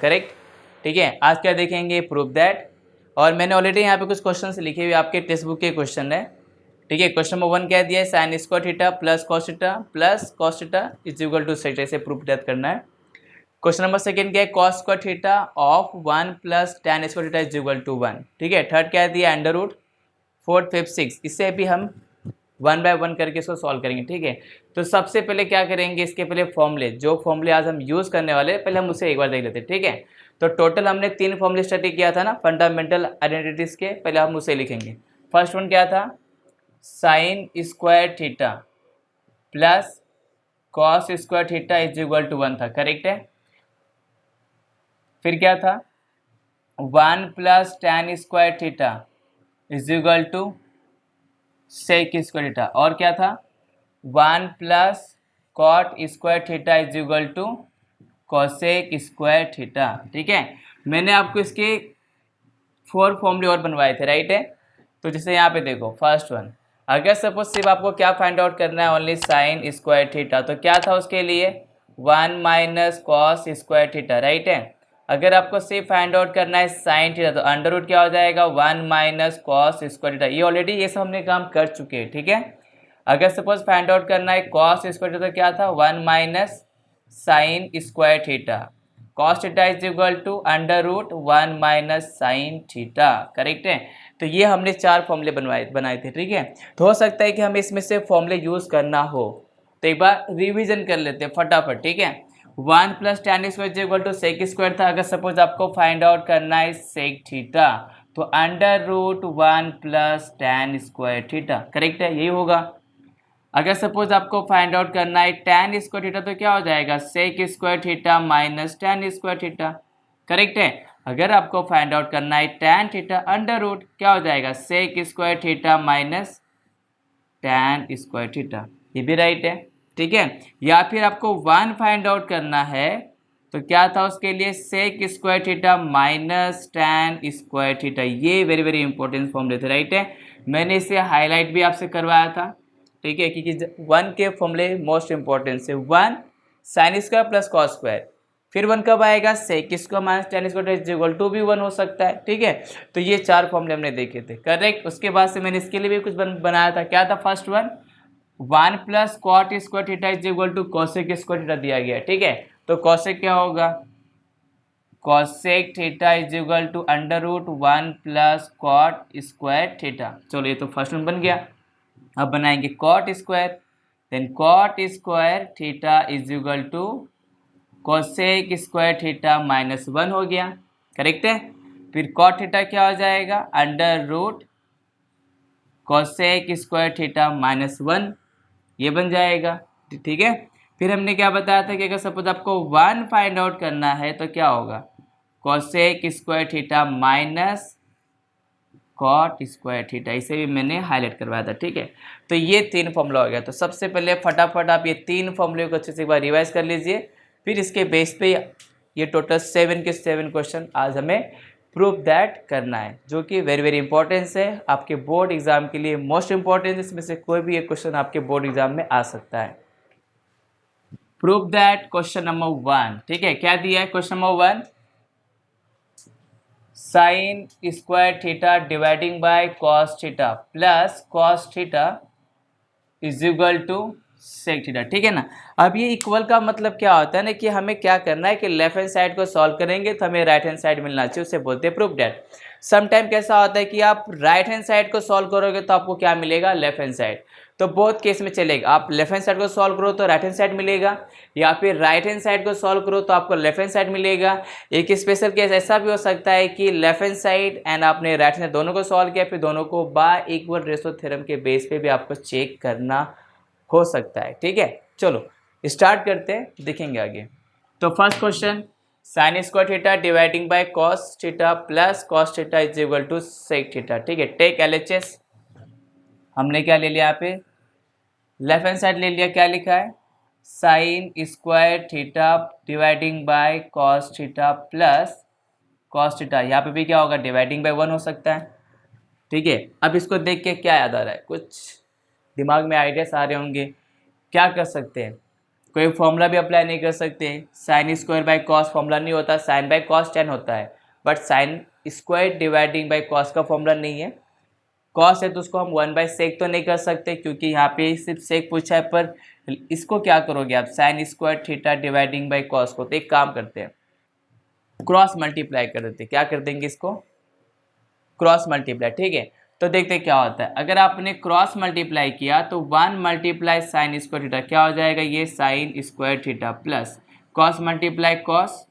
Correct. ठीक है, आज क्या देखेंगे, प्रूव दैट। और मैंने ऑलरेडी यहाँ पे कुछ क्वेश्चन लिखे हुए आपके टेक्स्ट बुक के क्वेश्चन है। ठीक है, क्वेश्चन नंबर 1 क्या दिया है, sine square theta plus cos theta is equal to set, ऐसे प्रूफ दैट करना है। क्वेश्चन नंबर 2 क्या है, cos square theta of 1 plus tan square theta is equal to 1। ठीक है, थर्ड क्या दिया, अंडर रूट 4, 5, 6। इससे भी हम 1 बाय 1 करके इसको सॉल्व करेंगे। ठीक है, तो सबसे पहले क्या करेंगे, इसके पहले फॉर्मूले, जो फॉर्मूले आज हम यूज़ करने वाले हैं, पहले हम उसे एक बार देख लेते हैं। ठीक है, तो टोटल हमने 3 फॉर्मूले स्टडी किया था ना फंडामेंटल आइडेंटिटीज़ के, पहले हम उसे लिखेंगे। फर्स्ट वन क्या था, sine square theta plus cos square theta is equal to 1 था, करेक्ट है। फिर क्या था, 1 plus tan square theta is equal to sec square theta, और क्या था, 1 plus cot square theta is equal to cosec square theta. ठीक है, मैंने आपको इसके 4 फॉर्मूले और बनवाए थे, राइट है। तो जैसे यहाँ पे देखो, फर्स्ट वन, अगर सपोज सिर्फ आपको क्या फाइंड आउट करना है, ओनली साइन स्क्वायर थीटा, तो क्या था उसके लिए 1 minus cos square theta, right है। अगर आपको सिर्फ फाइंड आउट करना है साइन थीटा, तो अंडर रूट क्या हो जाएगा, 1 माइनस कॉस स्क्वायर थीटा। ये ऑलरेडी ये सब हमने काम कर चुके हैं। ठीक है, अगर सपोज फाइंड आउट करना है कॉस स्क्वायर थीटा, तो क्या था 1 minus sine square theta, cos theta is equal to under root 1 minus sine theta, correct है। तो ये हमने 4 फॉर्मूले बनाए थे। ठीक है, तो हो सकता है कि हमें इसमें से फॉर्मूले यूज़ करना हो, तो एक बार रिवीजन कर लेते हैं फटाफट। ठीक है, 1 plus tan square equal to sec square था। अगर सपोज आपको फाइंड आउट करना है सेक थीटा, तो under root 1 plus tan square theta, correct है, यही होगा। अगर सपोज आपको फाइंड आउट करना है टैन स्क्वायर थीटा, तो क्या हो जाएगा, sec square theta minus tan square theta, correct है। अगर आपको फाइंड आउट करना है टैन थीटा, अंडर रूट क्या हो जाएगा, sec square theta minus tan square theta, ये भी राइट है। ठीक है, या फिर आपको 1 फाइंड आउट करना है, तो क्या था उसके लिए, sec square theta minus tan square theta. ये वेरी वेरी इंपॉर्टेंट फॉर्मूले थे, राइट है। मैंने इसे हाईलाइट भी आपसे करवाया था। ठीक है, क्योंकि 1 के फॉर्मूले मोस्ट इंपॉर्टेंट से, 1 sine square plus cos square, फिर 1 कब आएगा, sec square minus tan square is equal to भी 1 हो सकता है। ठीक है, तो ये 4 फॉर्मूले हमने देखे थे, करेक्ट। उसके बाद से मैंने इसके लिए भी कुछ बनाया था, क्या था, first one 1 plus cot square theta is equal to cosec square theta दिया गया। ठीक है, तो कॉसेक क्या होगा, cosec theta is equal to under root 1 plus cot square theta. चलो ये तो फर्स्ट वन बन गया। अब बनाएंगे cot square, then cot square theta is equal to cosec square theta minus 1 हो गया, करेक्ट है। फिर कॉट थीटा क्या हो जाएगा, under root cosec square theta minus 1, ये बन जाएगा। ठीक है, फिर हमने क्या बताया था कि अगर सपोज आपको 1 फाइंड आउट करना है, तो क्या होगा, cosec square theta minus cot square theta, इसे भी मैंने हाईलाइट करवाया था। ठीक है, तो ये 3 फॉर्मूला हो गया। तो सबसे पहले फटाफट आप ये 3 फॉर्मूले को अच्छे से एक बार रिवाइज कर लीजिए, फिर इसके बेस पे ये टोटल 7 के 7 क्वेश्चन आज हमें प्रूफ दैट करना है, जो कि वेरी वेरी इंपॉर्टेंस है आपके बोर्ड एग्जाम के लिए, मोस्ट इंपॉर्टेंट। इसमें से कोई भी एक क्वेश्चन आपके बोर्ड एग्जाम में आ सकता है। Proof that question number 1। ठीक है, क्या दिया है question number 1, sine square theta dividing by cos theta plus cos theta is equal to sec theta. ठीक है ना। अब ये इक्वल का मतलब क्या होता है ना, कि हमें क्या करना है कि लेफ्ट हैंड साइड को सॉल्व करेंगे तो हमें राइट हैंड साइड मिलना चाहिए, उसे बोलते हैं प्रूफ दैट। सम टाइम कैसा होता है कि आप राइट हैंड साइड को सॉल्व करोगे तो आपको क्या मिलेगा, लेफ्ट हैंड साइड। तो बहुत केस में चलेगा, आप लेफ्ट हैंड साइड को सॉल्व करो तो राइट हैंड साइड मिलेगा, या फिर राइट हैंड साइड को सॉल्व करो तो आपको लेफ्ट हैंड साइड मिलेगा। एक स्पेशल केस ऐसा भी हो सकता है कि लेफ्ट हैंड साइड एंड आपने राइट हैंड दोनों को सॉल्व किया, फिर दोनों को बाय इक्वल रेशो थ्योरम के बेस पे भी आपको चेक करना हो सकता है। ठीक है, चलो स्टार्ट करते हैं, देखेंगे आगे। तो first question, sine square theta dividing by cos theta plus cos theta is equal to sec theta. ठीक है, टेक एलएचएस। हमने क्या ले लिया, यहाँ पे लेफ्ट हैंड साइड ले लिया, क्या लिखा है, sine square theta dividing by cos theta plus cos theta. यहाँ पे भी क्या होगा, डिवाइडिंग बाय 1 हो सकता है। ठीक है, अब इसको देख के क्या याद आ रहा है, कुछ दिमाग में आइडियाज आ रहे होंगे, क्या कर सकते हैं। कोई फॉर्मूला भी अप्लाई नहीं कर सकते। Sine square by cos formula नहीं होता, साइन बाय कॉस टेन होता है, but sine square dividing by cos का फॉर्मूला नहीं है। कॉस है तो उसको हम 1/सेक तो नहीं कर सकते क्योंकि यहाँ पे सिर्फ सेक पूछा है, पर इसको क्या करोगे आप, sign square theta dividing by cos को। तो एक काम करते हैं, क्रॉस मल्टीप्लाई कर देते हैं। क्या कर देंगे इसको, क्रॉस मल्टीप्लाई, ठीक है। तो देखते क्या होता है, अगर आपने क्रॉस मल्टीप्लाई किया तो 1 मल्टीप्लाई साइन स्क्वायर थीटा क्या हो जाएगा, ये sign square theta plus cos multiply cos,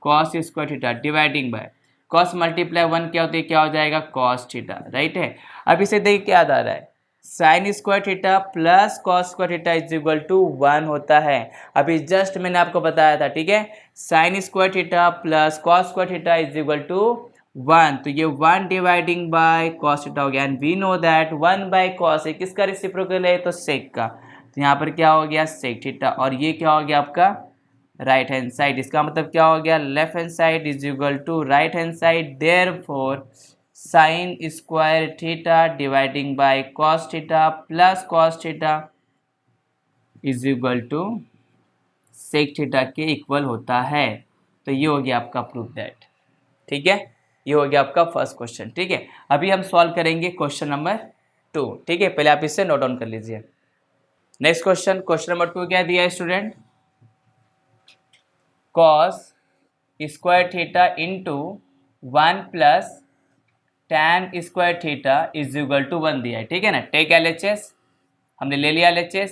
cos square theta dividing by cos multiply 1 क्या होती है, क्या हो जाएगा, कॉस थीटा, राइट है। अब इसे देखिए क्या आ रहा है, sine square theta plus cos square theta is equal to 1 होता है। अभी जस्ट मैंने आपको बताया था, ठीक है, sine square theta plus cos square theta is equal to 1, तो ये 1 डिवाइडिंग बाय कॉस थीटा हो गया। And we know that 1 by cos है किसका रेसिप्रोकल है, तो सेक का। तो यहाँ पर क्या हो गया, सेक थीटा, और ये क्या हो गया आपका राइट हैंड साइड। इसका मतलब क्या हो गया, left hand side is equal to right hand side. Therefore sine square theta dividing by cos theta plus cos theta is equal to sec theta के इक्वल होता है। तो ये हो गया आपका प्रूफ दैट, ठीक है, ये हो गया आपका फर्स्ट क्वेश्चन, ठीक है। अभी हम सॉल्व करेंगे क्वेश्चन नंबर 2, ठीक है, पहले आप इसे नोट डाउन कर लीजिए। नेक्स्ट क्वेश्चन, क्वेश्चन नंबर 2 क्या दिया है student, cos square theta into 1 plus tan square theta is equal to 1 दिया है, ठीक है ना। टेक LHS, हमने ले लिया LHS।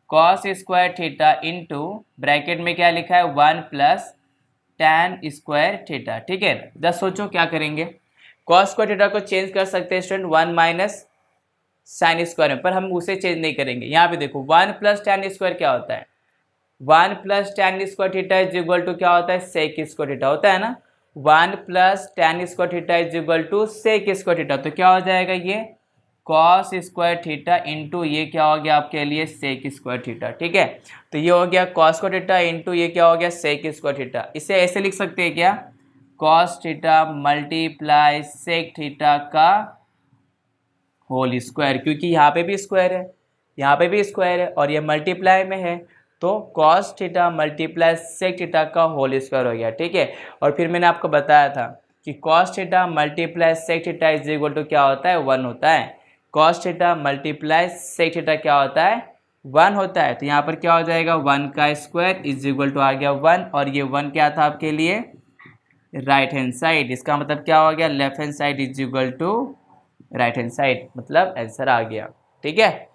Cos square theta into bracket में क्या लिखा है, 1 प्लस टैन स्क्वायर थीटा, ठीक है। बस सोचो क्या करेंगे, कॉस स्क्वायर थीटा को चेंज कर सकते हैं स्टूडेंट 1 माइनस साइन स्क्वायर में, पर हम उसे चेंज नहीं करेंगे। यहाँ पे देखो 1 प्लस टैन स्क्वायर क्या होता है, 1 plus tan square theta is equal to क्या होता है, सेक स्क्वायर थीटा होता है ना। 1 plus tan square theta is equal to sec square theta, तो क्या हो जाएगा ये कॉस स्क्वायर थीटा इंटू ये क्या हो गया आपके लिए सेक स्क्वायर थीटा, ठीक है। तो ये हो गया कॉस स्क्वायर थीटा इंटू ये क्या हो गया सेक स्क्वायर थीटा। इसे ऐसे लिख सकते हैं क्या, cos theta multiply sec theta का होल स्क्वायर, क्योंकि यहाँ पे भी स्क्वायर है, यहाँ पे भी स्क्वायर है और ये मल्टीप्लाई में है, तो cos theta multiply sec theta का होल स्क्वायर हो गया, ठीक है। और फिर मैंने आपको बताया था कि cos theta multiply sec theta is equal to क्या होता है, 1 होता है। Cos theta multiply sec theta क्या होता है, 1 होता है। तो यहाँ पर क्या हो जाएगा, 1 का स्क्वायर इज इक्वल टू आ गया 1, और ये 1 क्या था आपके लिए राइट हैंड साइड। इसका मतलब क्या हो गया, left hand side is equal to right hand side, मतलब आंसर आ गया, ठीक है।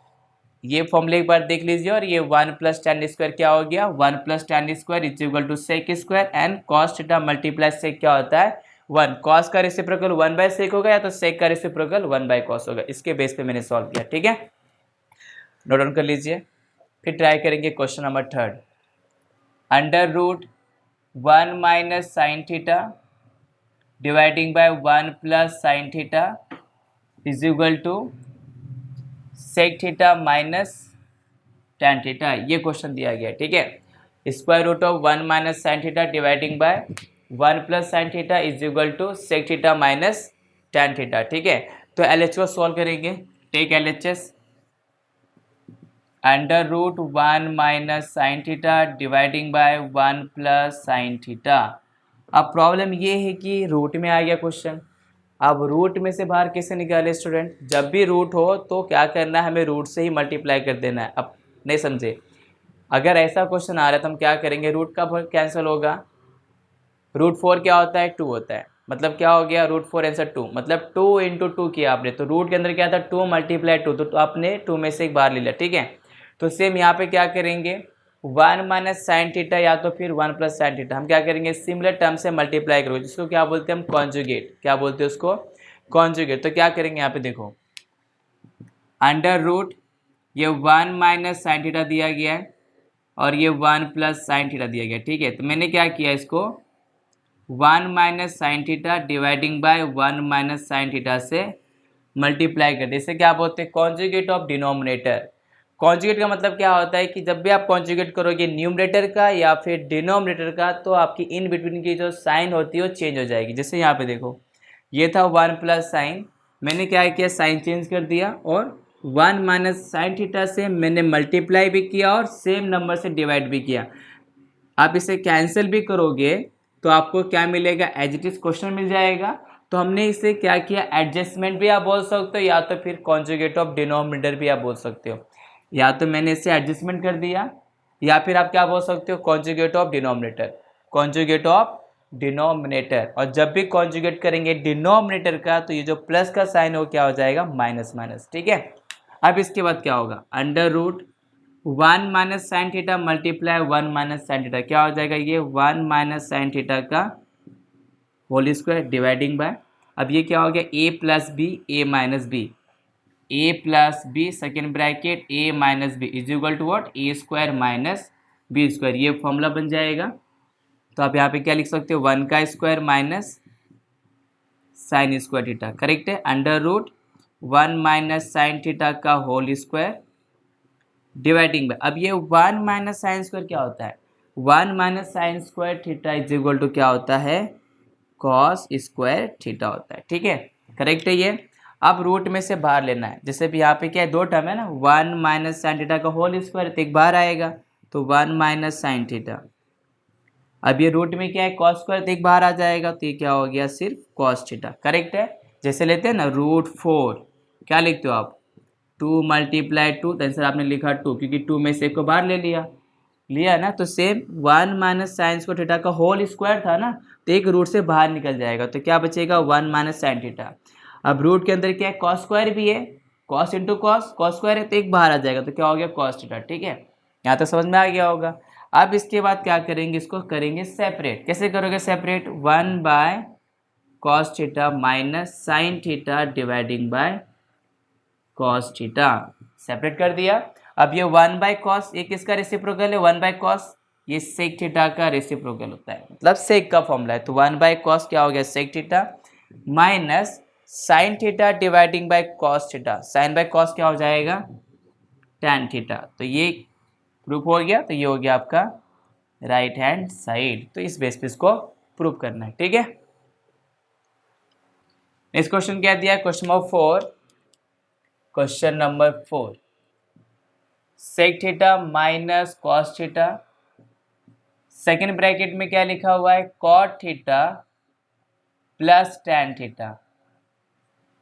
ये फॉर्मूले एक बार देख लीजिए, और ये 1 प्लस टैन स्क्वायर क्या हो गया, 1 plus tan square is equal to sec square, and cos theta multiply sec क्या होता है 1। कॉस का रेसिप्रोकल 1/सेक होगा, या तो सेक का रेसिप्रोकल 1/कॉस होगा। इसके बेस पे मैंने सॉल्व किया, ठीक है, नोट डाउन कर लीजिए। फिर ट्राई करेंगे question number 3, under root 1 minus sine theta dividing by 1 plus sine theta is equal to sec theta minus tan theta. ये क्वेश्चन दिया गया है, ठीक है। Square root of 1 minus sine theta dividing by 1 plus sine theta is equal to sec theta minus tan theta, ठीक है। तो LH को सॉल्व करेंगे, take LHS, under root 1 minus sine theta dividing by 1 plus sine theta. अब problem ये है कि root में आ गया क्वेश्चन। अब रूट में से बाहर कैसे निकाले स्टूडेंट, जब भी रूट हो तो क्या करना है, हमें रूट से ही मल्टीप्लाई कर देना है। अब नहीं समझे, अगर ऐसा क्वेश्चन आ रहा है तो हम क्या करेंगे, रूट का कैंसिल होगा। रूट 4 क्या होता है, 2 होता है, मतलब क्या हो गया रूट 4 आंसर 2, मतलब 2 इंटू 2 किया आपने, तो रूट के अंदर क्या था 2 मल्टीप्लाई 2, तो आपने 2 में से एक बाहर ले लिया, ठीक है। तो सेम यहाँ पे क्या करेंगे, 1 माइनस साइन थीटा या तो फिर 1 प्लस साइन थीटा, हम क्या करेंगे सिमिलर टर्म से मल्टीप्लाई करोगे, जिसको क्या बोलते हैं हम कॉन्जुगेट, क्या बोलते हैं उसको कॉन्जुगेट। तो क्या करेंगे यहाँ पे देखो, अंडर रूट ये 1 माइनस साइन थीटा दिया गया है और ये 1 प्लस साइन थीटा दिया गया, ठीक है। तो मैंने क्या किया, इसको 1 minus sine theta dividing by 1 minus sine theta से मल्टीप्लाई कर दे। इसे क्या बोलते हैं कॉन्जुगेट ऑफ डिनोमिनेटर। कॉन्जुगेट का मतलब क्या होता है कि जब भी आप कॉन्जुगेट करोगे न्यूमरेटर का या फिर डिनोमिनेटर का, तो आपकी इन बिटवीन की जो साइन होती है वो चेंज हो जाएगी। जैसे यहाँ पे देखो, ये था 1 प्लस साइन, मैंने क्या किया साइन चेंज कर दिया और वन माइनस साइन थीटा से मैंने मल्टीप्लाई भी किया और सेम नंबर से डिवाइड भी किया। आप इसे कैंसिल भी करोगे तो आपको क्या मिलेगा, एज इट इज क्वेश्चन मिल जाएगा। तो हमने इसे क्या किया, एडजस्टमेंट भी आप बोल सकते हो या तो फिर कॉन्जुगेट ऑफ डिनोमिनेटर भी आप बोल सकते हो। या तो मैंने इसे एडजस्टमेंट कर दिया या फिर आप क्या बोल सकते हो, conjugate of denominator, conjugate of denominator. और जब भी कॉन्जुगेट करेंगे डिनोमिनेटर का तो ये जो प्लस का साइन हो क्या हो जाएगा, माइनस माइनस। ठीक है, अब इसके बाद क्या होगा, under root one minus sine theta multiply one minus sine theta, क्या हो जाएगा ये वन माइनस साइन थीटा का होल स्क्वायर डिवाइडिंग बाय, अब ये क्या हो गया A plus B A minus B, A plus B second bracket A minus B is equal to what, A square minus B square, ये formula बन जाएगा। तो आप यहाँ पे क्या लिख सकते हो, वन का square minus sine square theta, correct है, under root one minus sine theta का होल स्क्वायर डिवाइडिंग बाय, अब ये वन माइनस साइन स्क्वायर क्या होता है, one minus sine square theta is equal to क्या होता है, कॉस स्क्वायर थीटा होता है। ठीक है, करेक्ट है ये। अब रूट में से बाहर लेना है, जैसे भी यहाँ पे क्या है, दो टर्म है ना, वन माइनस साइन थीटा का होल स्क्वायर, तो एक बाहर आएगा तो वन माइनस साइन थीटा, अब ये रूट में क्या है कॉस स्क्वायर, तो एक बाहर आ जाएगा तो ये क्या हो गया, सिर्फ कॉस थीटा, करेक्ट है। जैसे लेते हैं ना रूट फोर, क्या लिखते हो आप, टू मल्टीप्लाई टू, तो आंसर आपने लिखा टू, क्योंकि टू में से एक को बाहर ले लिया, लिया ना, तो same one minus sine square theta का होल स्क्वायर था ना, तो एक रूट से बाहर निकल जाएगा तो क्या बचेगा, वन माइनस साइन थीटा। अब रूट के अंदर क्या है, कॉस स्क्वायर भी है, cos into cos, cos square है तो एक बाहर आ जाएगा तो क्या हो गया, कॉस थीटा। ठीक है, यहाँ तक समझ में आ गया होगा। अब इसके बाद क्या करेंगे, इसको करेंगे सेपरेट, कैसे करोगे separate, one by cos theta minus sine theta dividing by cos theta, separate कर दिया। अब ये वन बाय कॉस, ये किसका रेसिप्रोकल है, वन बाय कॉस, ये सेक थीटा का रेसिप्रोकल होता है, मतलब सेक का फॉर्मूला है, तो वन बाय कॉस क्या हो गया, sec theta minus sine theta dividing by cos theta, sine by cos क्या हो जाएगा, टैन थीटा, तो ये प्रूफ हो गया, तो ये हो गया आपका राइट हैंड साइड। तो इस बेस पे इसको प्रूव करना है। ठीक है, नेक्स्ट क्वेश्चन क्या दिया है, question number 4, question number 4, sec theta minus cos theta, second bracket में क्या लिखा हुआ है, cot theta plus tan theta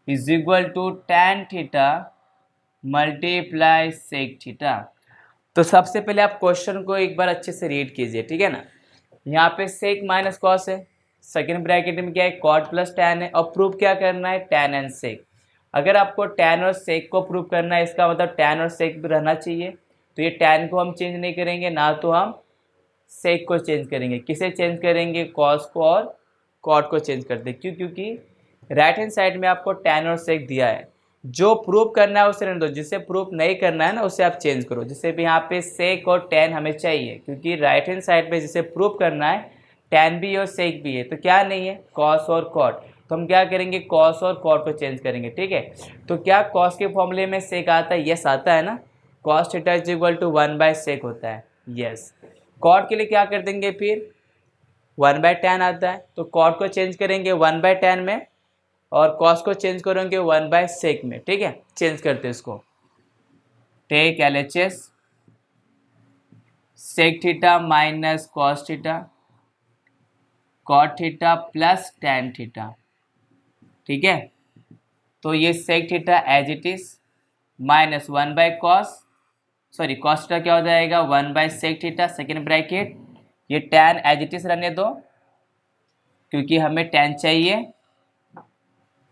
is equal to tan theta multiply sec theta. तो सबसे पहले आप क्वेश्चन को एक बार अच्छे से रीड कीजिए, ठीक है ना। यहाँ पे सेक माइनस कॉस है, सेकेंड ब्रैकेट में क्या है, कॉट प्लस टैन है, और प्रूफ क्या करना है, टैन एंड सेक। अगर आपको टैन और सेक को प्रूव करना है, इसका मतलब टैन और सेक भी रहना चाहिए, तो ये टैन को हम चेंज नहीं करेंगे, ना तो हम सेक को चेंज करेंगे, किसे चेंज करेंगे, कॉस को और कॉट को चेंज करते हैं। क्यों, क्योंकि राइट हैंड साइड में आपको टैन और सेक दिया है, जो प्रूव करना है उसे रहने दो, जिसे प्रूव नहीं करना है ना उसे आप चेंज करो। जैसे भी यहाँ पे सेक और टैन हमें चाहिए, क्योंकि राइट हैंड साइड पे जिसे प्रूव करना है टैन भी और सेक भी है, तो क्या नहीं है, कॉस और कॉट, तो हम क्या करेंगे, कॉस और कॉट को चेंज करेंगे। ठीक है, तो क्या कॉस के फॉर्मूले में सेक आता है, यस आता है ना, cos theta is equal to one by sec होता है, यस। कॉट के लिए क्या कर देंगे, फिर वन बाय टैन आता है, तो कॉट को चेंज करेंगे वन बाय टैन में, और कॉस को चेंज करेंगे वन बाय सेक में। ठीक है, चेंज करते हैं इसको, take LHS sec theta minus cos theta cot theta plus tan theta. ठीक है, तो ये sec theta as it is minus one by cos, sorry cos theta क्या हो जाएगा, one by sec theta second bracket, ये टैन एज इट इज रहने दो क्योंकि हमें टैन चाहिए,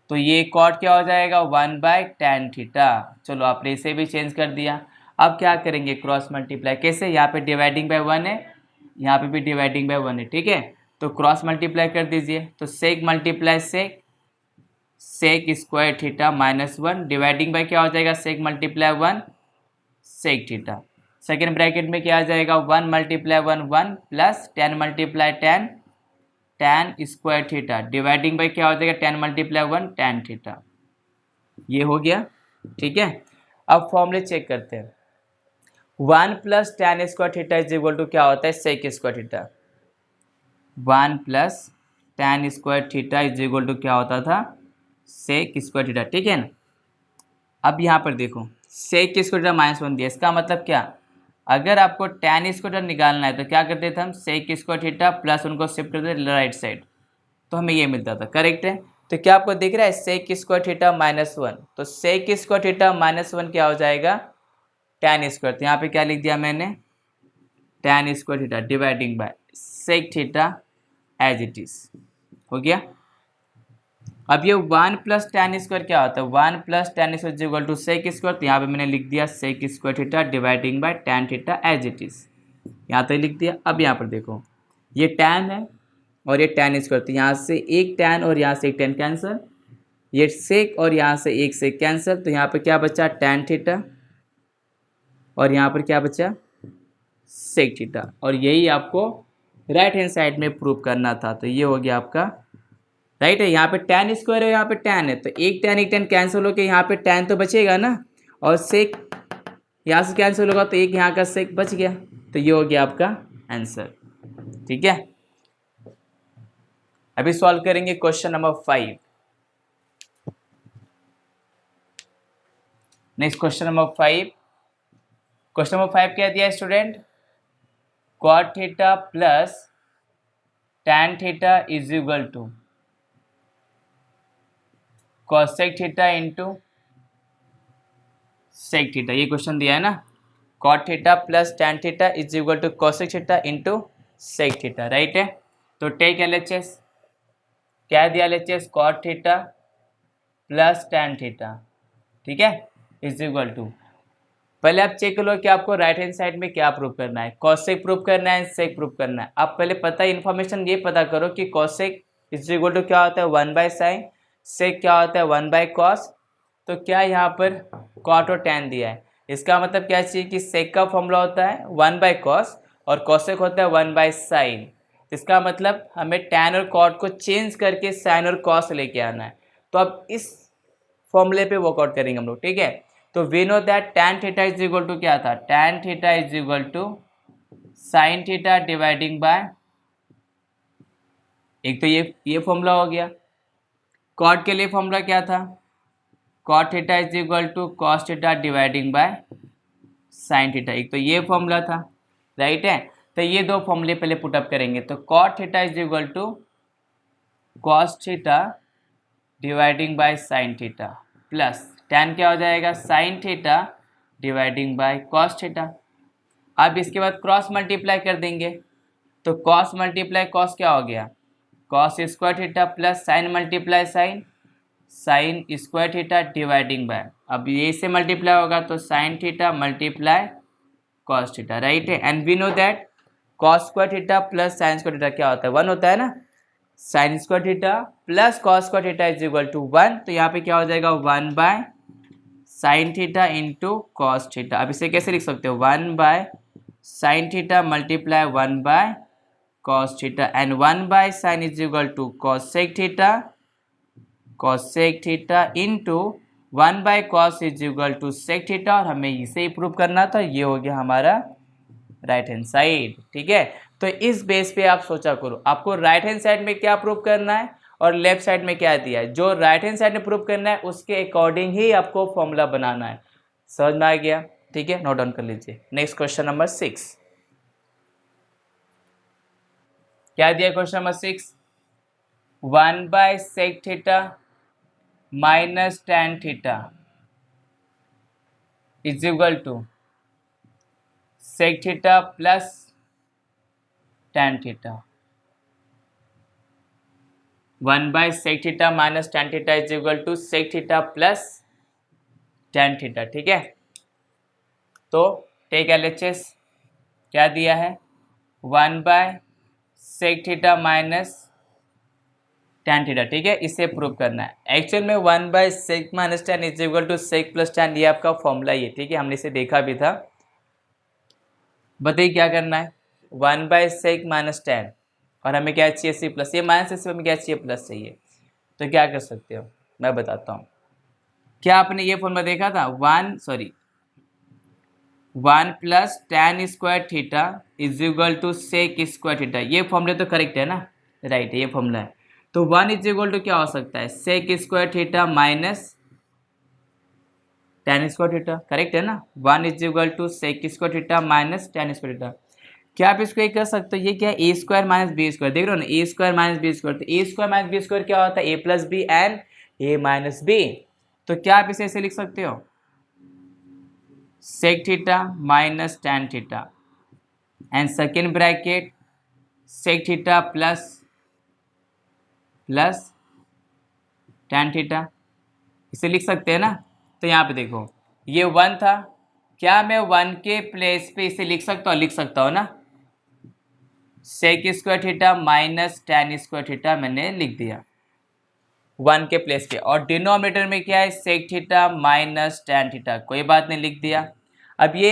तो ये कॉट क्या हो जाएगा, वन बाय टैन थीटा। चलो आपने इसे भी चेंज कर दिया। अब क्या करेंगे, क्रॉस मल्टीप्लाई, कैसे, यहाँ पे डिवाइडिंग बाय वन है, यहाँ पे भी डिवाइडिंग बाय वन है। ठीक है, तो क्रॉस मल्टीप्लाई कर दीजिए, तो sec multiply sec, sec square theta minus one dividing by क्या हो जाएगा, sec multiply one sec theta, second bracket में क्या आ जाएगा, one multiply one one plus tan multiply tan tan square theta dividing by क्या हो जाएगा, tan multiply one tan theta, ये हो गया। ठीक है, अब फॉर्मूले चेक करते हैं, one plus tan square theta is equal to क्या होता है, sec square theta, one plus tan square theta is equal to क्या होता था, सेक स्क्वायर थीटा। ठीक है ना, अब यहाँ पर देखो सेक स्क्वायर थीटा माइनस 1 दिया, इसका मतलब क्या, अगर आपको tan स्क्वायर थीटा निकालना है तो क्या करते थे हम, सेक स्क्वायर थीटा प्लस उनको शिफ्ट करते थे राइट साइड, तो हमें ये मिलता था। करेक्ट है। तो क्या आपको दिख रहा है सेक स्क्वायर थीटा माइनस 1, तो सेक स्क्वायर थीटा माइनस 1 क्या हो जाएगा, tan स्क्वायर। तो यहाँ पे क्या लिख दिया मैंने, tan square theta dividing by sec theta as it is, हो गया। अब ये 1 प्लस tan स्क्वायर क्या होता है, 1 plus tan square equal to sec square, तो यहाँ पे मैंने लिख दिया sec square theta dividing by tan theta as it is, यहाँ तक लिख दिया। अब यहाँ पर देखो ये tan है और ये tan स्क्वायर, तो यहाँ से एक tan और यहाँ से एक tan कैंसिल, ये सेक और यहाँ से एक सेक कैंसिल, तो यहाँ पर क्या बचा tan थीटा और यहाँ पर क्या बचा सेक थीटा, और यही आपको राइट हैंड साइड में प्रूव करना था। तो ये हो गया आपका राइट है। यहाँ पे tan स्क्वायर है, यहाँ पे tan है, तो एक tan कैंसिल होकर यहाँ पे tan तो बचेगा ना, और सेक यहाँ से कैंसिल होगा तो एक यहाँ का सेक बच गया, तो ये हो गया आपका आंसर। ठीक है, अभी सॉल्व करेंगे question number 5। Next question number 5। Question number 5 क्या दिया है student, cot theta plus tan theta is equal to cosec theta into sec theta, ये क्वेश्चन दिया है ना। cot theta plus tan theta is equal to cosec theta into sec theta, right है। तो take LHS, क्या दिया LHS, cot theta plus tan theta, ठीक है, इज इक्वल टू, पहले आप चेक कर लो कि आपको राइट हैंड साइड में क्या प्रूव करना है, cosec प्रूव करना है, sec प्रूव करना है। आप पहले पता इन्फॉर्मेशन ये पता करो कि cosec इज इक्वल टू क्या होता है 1 बाय साइन, sec क्या होता है 1 बाय cos। तो क्या यहाँ पर cot और tan दिया है, इसका मतलब क्या चाहिए कि sec का फॉर्मूला होता है 1 बाय cos और cosec होता है 1 बाय साइन। इसका मतलब हमें tan और cot को चेंज करके sin और cos लेके आना है। तो अब इस फॉर्मूले पे वर्कआउट करेंगे हम लोग, ठीक है। तो we know that tan theta is equal to क्या था, tan theta is equal to sine theta dividing by, एक तो ये फॉर्मूला हो गया। cot के लिए फॉर्मूला क्या था, cot theta is equal to cos theta dividing by sine theta, एक तो ये फॉर्मूला था, राइट है। तो ये दो फॉर्मूले पहले पुटअप करेंगे। तो cot theta is equal to cos theta dividing by sine theta plus tan क्या हो जाएगा sine theta dividing by cos theta. अब इसके बाद क्रॉस मल्टीप्लाई कर देंगे, तो cos मल्टीप्लाई cos क्या हो गया, cos square theta plus sine multiply sine, sine square theta dividing by, अब ये से मल्टीप्लाई होगा तो sine theta multiply cos theta, right है। And we know that cos square theta plus sine square theta क्या होता है 1 होता है ना, sine square theta plus cos square theta is equal to 1, तो यहाँ पे क्या हो जाएगा 1 by sine theta into cos theta. अब इसे कैसे लिख सकते हो 1 by sine theta multiply 1 by cos theta and 1 by sine is equal to cosec theta into 1 by cos is equal to sec theta, और हमें इसे ही प्रूव करना था। ये हो गया हमारा राइट हैंड साइड, ठीक है। तो इस बेस पे आप सोचा करो आपको राइट हैंड साइड में क्या प्रूव करना है और लेफ्ट साइड में क्या दिया है। जो राइट हैंड साइड में प्रूव करना है उसके अकॉर्डिंग ही आपको फॉर्मूला बनाना है। समझ में आ गया, ठीक है, नोट डाउन कर लीजिए। नेक्स्ट क्वेश्चन नंबर 6, क्या दिया question number 6, 1 by sec theta minus tan theta is equal to sec theta plus tan theta. 1 by sec theta minus tan theta is equal to sec theta plus tan theta, ठीक है। तो take LHS, क्या दिया है 1 by sec theta minus tan theta, ठीक है, इसे prove करना है। एक्चुअल में 1 by sec minus tan is equal to sec plus tan, ये आपका फॉर्मूला ही है, ठीक है, हमने इसे देखा भी था। बताइए क्या करना है, 1 बाय सेक माइनस tan और हमें क्या चाहिए सी प्लस, ये माइनस से हमें क्या चाहिए प्लस चाहिए। तो क्या कर सकते हो मैं बताता हूँ। क्या आपने ये फॉर्मूला देखा था 1 plus tan square theta is equal to sec square theta, ये फॉर्मूला तो करेक्ट है ना, राइट है, ये फॉर्मूला है। तो 1 इज इक्वल टू क्या हो सकता है sec square theta minus tan square theta, correct है ना। 1 is equal to sec square theta minus tan square theta. क्या आप इसको एक कर सकते हो, ये क्या है a square minus B square, देख रहे हो ना, a square minus B square, तो a square minus B square क्या होता है, a plus b and a minus b. तो क्या आप इसे ऐसे लिख सकते हो, sec theta minus tan theta and second bracket sec theta plus tan theta, इसे लिख सकते हैं ना। तो यहाँ पे देखो ये 1 था, क्या मैं 1 के प्लेस पे इसे लिख सकता हूँ, लिख सकता हूँ ना, sec square theta minus tan square theta मैंने लिख दिया 1 के प्लेस पे, और डिनोमिनेटर में क्या है, sec theta minus tan theta, कोई बात नहीं, लिख दिया। अब ये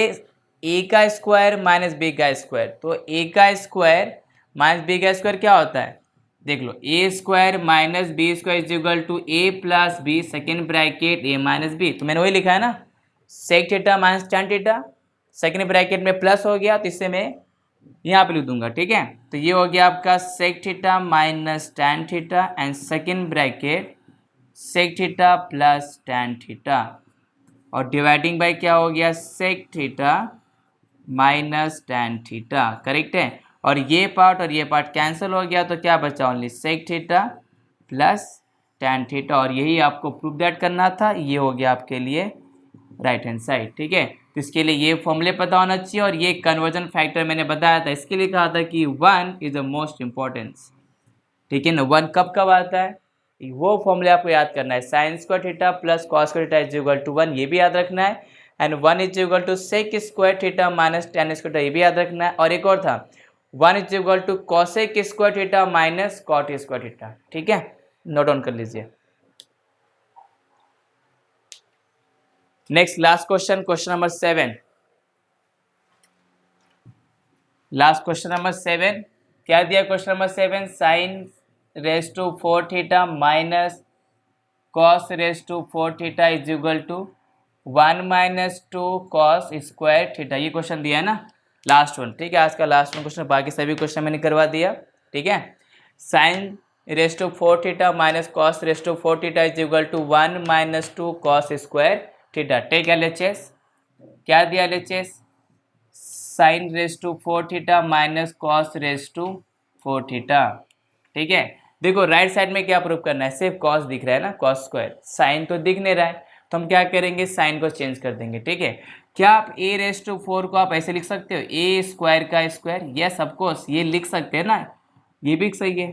a का स्क्वायर माइनस b का स्क्वायर, तो a का स्क्वायर माइनस b का स्क्वायर क्या होता है, देख लो, a square minus B square is equal to a plus B second bracket A minus b, तो मैंने वही लिखा है ना, sec theta minus tan theta, second bracket में प्लस हो गया तो इससे मैं यहाँ पे लिख दूंगा, ठीक है। तो ये हो गया आपका sec theta minus tan theta and second bracket sec theta plus tan theta, और डिवाइडिंग बाय क्या हो गया, sec theta minus tan theta, correct है। और ये पार्ट कैंसिल हो गया, तो क्या बचा, only sec theta plus tan theta, और यही आपको प्रूफ दैट करना था। ये हो गया आपके लिए राइट हैंड साइड, ठीक है। तो इसके लिए ये फॉर्मूले पता होना चाहिए, और ये कन्वर्जन फैक्टर मैंने बताया था, इसके लिए कहा था कि 1 इज द मोस्ट इम्पॉर्टेंस, ठीक है ना। 1 कब कब आता है, वो फॉर्मूले आपको याद करना है, sine square theta plus cos square theta is equal to 1, ये भी याद रखना है, and 1 is equal to sec square theta minus tan square theta, ये भी याद रखना है। और एक और था 1 is equal to cosec square theta minus cot square theta, ठीक है, नोट डाउन कर लीजिए। Next last question number 7, last question number 7 क्या दिया, question number 7 sine raise to 4 theta minus cos raise to 4 theta is equal to 1 minus 2 cos square theta, ये question दिया है ना, लास्ट वन, ठीक है, आज का लास्ट वन क्वेश्चन, बाकी सभी क्वेश्चन मैंने करवा दिया, ठीक है। Sine raise to 4 theta minus cos raise to 4 theta is equal to 1 minus 2 cos square theta, take LHS, क्या दिया LHS, sine raise to 4 theta minus cos raise to 4 theta, ठीक है। देखो राइट साइड में क्या प्रूव करना है, सिर्फ कॉस दिख रहा है ना, कॉस स्क्वायर, साइन तो दिख नहीं रहा है, तो हम क्या करेंगे, साइन को चेंज कर देंगे, ठीक है। क्या आप ए रेस टू 4 को आप ऐसे लिख सकते हो, ए स्क्वायर का स्क्वायर, यस ऑफकोर्स ये लिख सकते हैं ना, ये भी सही है।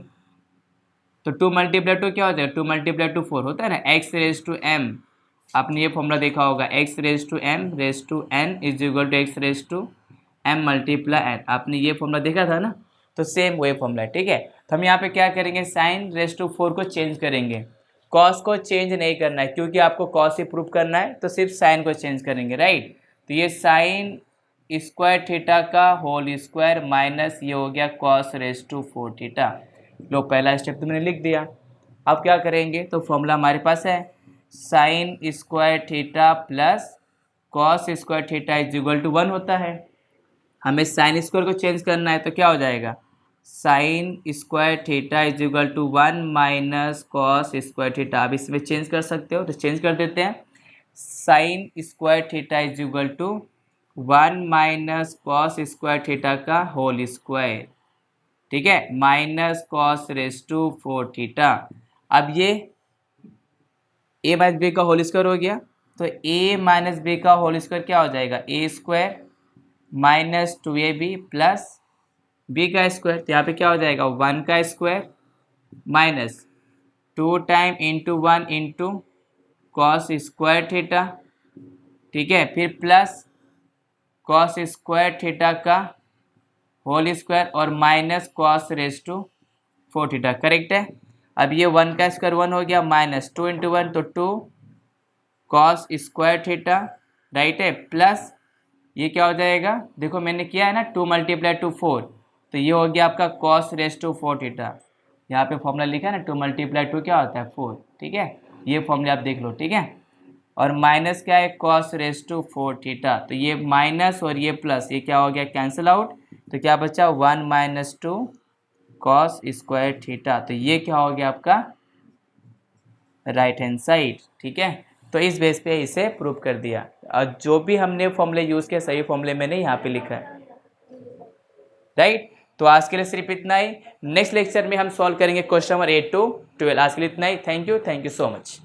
तो 2 मल्टीप्लाई टू क्या होता है, 2 मल्टीप्लाई टू 4 होता है ना, एक्स रेस टू एम, आपने ये फॉर्मूला देखा होगा, x raise to m raise to n is equal to x raise to m multiply n, आपने ये फॉर्मूला देखा था ना, तो सेम वही फॉर्मूला है, ठीक है। तो हम यहाँ पे क्या करेंगे, साइन रेस टू 4 को चेंज करेंगे, कॉस को चेंज नहीं करना है, क्योंकि आपको कॉस ही प्रूव करना है, तो सिर्फ साइन को चेंज करेंगे, राइट। तो ये साइन स्क्वायर थीटा का होल स्क्वायर माइनस ये हो गया कॉस रेस टू 4 थीटा, लो पहला स्टेप तो मैंने लिख दिया। अब क्या करेंगे, तो फॉर्मूला हमारे पास है sine square theta plus cos square theta is equal to 1 होता है, हमें साइन स्क्वायर को चेंज करना है, तो क्या हो जाएगा, sine square theta is equal to 1 minus cos square theta, आप इसमें चेंज कर सकते हो, तो चेंज कर देते हैं, sine square theta is equal to 1 minus cos square theta का होल स्क्वायर, ठीक है, minus cos raise to 4 theta. अब ये ए माइनस बी का होल स्क्वायर हो गया, तो ए माइनस बी का होल स्क्वायर क्या हो जाएगा, a square minus 2ab plus b का स्क्वायर, तो यहाँ पे क्या हो जाएगा, 1 का square minus 2 time into 1 into cos square theta, ठीक है, फिर प्लस कॉस स्क्वायर थीटा का होल स्क्वायर और minus cos raise to 4 theta, correct है। अब ये 1 का स्क्वायर 1 हो गया, माइनस 2 इंटू 1 तो 2 कॉस स्क्वायर थीटा, राइट है, प्लस ये क्या हो जाएगा, देखो मैंने किया है ना 2 मल्टीप्लाई टू 4, तो ये हो गया आपका कॉस रेस टू 4 थीटा, यहाँ पे फॉर्मूला लिखा है ना 2 मल्टीप्लाई टू क्या होता है 4, ठीक है, ये फॉर्मूला आप देख लो, ठीक है। और माइनस क्या है, कॉस रेस टू 4 थीटा, तो ये माइनस और ये प्लस, ये क्या हो गया, कैंसिल आउट, तो क्या बचा 1 माइनस 2 कॉस स्क्वायर थीटा, तो ये क्या हो गया आपका राइट हैंड साइड, ठीक है। तो इस बेस पे इसे प्रूव कर दिया। और जो भी हमने फॉर्मूले यूज़ किया सही फॉर्मूले मैंने यहाँ पे लिखा है, राइट। तो आज के लिए सिर्फ इतना ही। नेक्स्ट लेक्चर में हम सॉल्व करेंगे क्वेश्चन नंबर 8 to 12। आज के लिए इतना ही। Thank you so much.